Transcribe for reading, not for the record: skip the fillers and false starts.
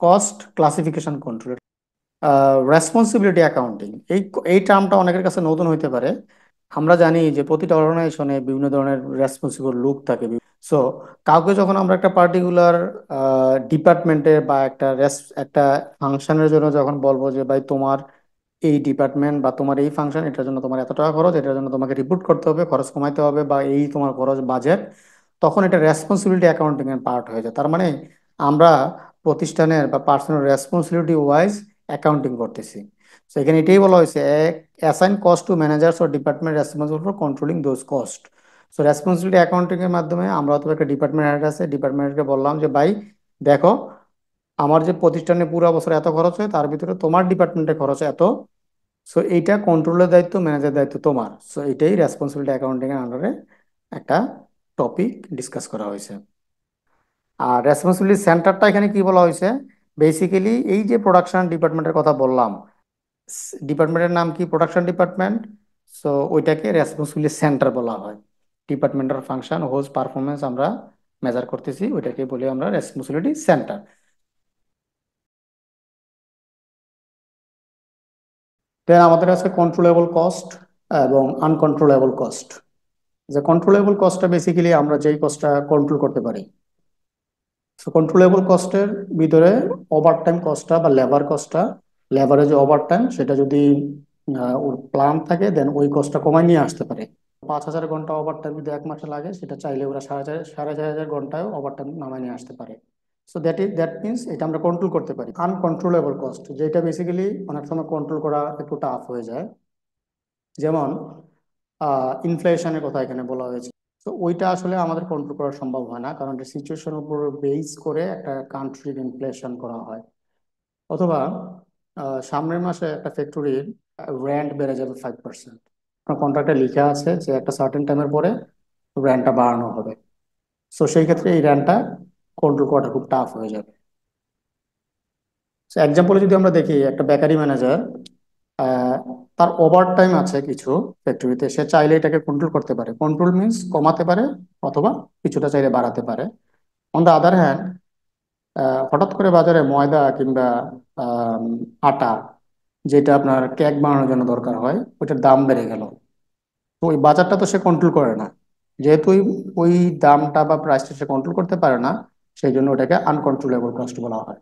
Cost classification control, responsibility accounting, এই টার্মটা অনেকের কাছে নতুন হইতে পারে। আমরা জানি যে প্রতিটা অর্গানাইজেশনে বিভিন্ন ধরনের রেসপন্সিবল লোক থাকে। সো কাউকে যখন আমরা একটা পার্টিকুলার ডিপার্টমেন্টে বা একটা ফাংশনের জন্য যখন বলবো যে ভাই তোমার এই ডিপার্টমেন্ট বা তোমার এই ফাংশন, এটার জন্য তোমার এত টাকা খরচ, এটার জন্য তোমাকে রিপোর্ট করতে হবে, খরচ কমাইতে হবে, বা এই তোমার খরচ বাজেট, তখন এটা রেসপন্সিবিলিটি অ্যাকাউন্টিং এর পার্ট হয়ে যায়। তার মানে আমরা প্রতিষ্ঠানের বা পার্সোনাল রেসপন্সিবিলিটি ওয়াইজ অ্যাকাউন্টিং করতেছি। তো এখানে এটাই বলা হয়েছে, assign cost to managers or department responsible for controlling those cost. So responsibility accounting এর মাধ্যমে আমরা অথবা একটা ডিপার্টমেন্ট হেড আছে, ডিপার্টমেন্ট হেডকে বললাম যে ভাই দেখো, আমার যে প্রতিষ্ঠানে পুরো বছর এত খরচ হয়, তার ভিতরে তোমার ডিপার্টমেন্টের খরচ এত। সো এইটা কন্ট্রোলের দায়িত্ব, ম্যানেজার দায়িত্ব তোমার। সো এটাই রেসপন্সিবিলিটি অ্যাকাউন্টিং এর আন্ডারে একটা টপিক ডিসকাস করা হয়েছে। আর রেসপন্সিবিলিটি সেন্টারটা এখানে কি বলা হয়েছে, বেসিক্যালি এই যে প্রোডাকশন ডিপার্টমেন্টের কথা বললাম, ডিপার্টমেন্টের নাম কি, প্রোডাকশন ডিপার্টমেন্ট। সো ওইটাকে রেসপন্সিবিলিটি সেন্টার বলা হয়। ডিপার্টমেন্টাল ফাংশন হোজ পারফরমেন্স আমরা মেজার করতেছি, ওইটাকে বলি আমরা রেসপন্সিবিলিটি সেন্টার। দেন আমাদের আছে কন্ট্রোলেবল কস্ট এবং আনকন্ট্রোলেবল কস্ট। যে কন্ট্রোলেবল কস্টটা বেসিক্যালি আমরা যেই কস্টটা কন্ট্রোল করতে পারি। সো কন্ট্রোলেবল কস্টের ভিতরে ওভার টাইম কস্টটা বা লেবার কস্টটা, লেবারের যে ওভার টাইম, সেটা যদি ওর প্ল্যান থাকে দেন ওই কস্টটা কমায় নিয়ে আসতে পারে। 5,000 ঘন্টা ওভার টাইম যদি এক মাসে লাগে, সেটা চাইলে ওরা সাড়ে 4,000 ঘন্টায় ওভার টাইম নামায় নিয়ে আসতে পারে। সো দ্যাট মিনস এটা আমরা কন্ট্রোল করতে পারি। আনকন্ট্রোলেবল কস্ট যেটা বেসিক্যালি অনেক সময় কন্ট্রোল করা একটু টাফ হয়ে যায়, যেমন ইনফ্লেশনের কথা এখানে বলা হয়েছে। তো ওইটা আসলে আমাদের কন্ট্রোল করা সম্ভব হয় না, কারণ এটা সিচুয়েশনের উপর বেস করে একটা কান্ট্রির ইনফ্লেশন করা হয়। অথবা সামনের মাসে একটা ফ্যাক্টরির রেন্ট বেড়ে যাবে 5%, কন্ট্রাক্টে লিখে আছে যে একটা সার্টেন টাইমের পরে রেন্টটা বাড়ানো হবে। সো সেই ক্ষেত্রে এই রেন্টটা কন্ট্রোল করাটা খুব টাফ হয়ে যাবে। এক্সাম্পলে যদি আমরা দেখি, একটা বেকারি ম্যানেজার, আহ, তার ওভার টাইম আছে কিছু ফ্যাক্টরিতে, সে চাইলে এটাকে কন্ট্রোল করতে পারে। কন্ট্রোল মিন্স কমাতে পারে অথবা কিছুটা চাইলে বাড়াতে পারে। অন দ্য আদার হ্যান্ড, হঠাৎ করে বাজারে ময়দা কিংবা আম, আটা, যেটা আপনার কেক বানানোর জন্য দরকার হয়, ওইটার দাম বেড়ে গেল। তো ওই বাজারটা তো সে কন্ট্রোল করে না। যেহেতু ওই দামটা বা প্রাইসটা সে কন্ট্রোল করতে পারে না, সেই জন্য ওটাকে আনকন্ট্রোলেবল কস্ট বলা হয়।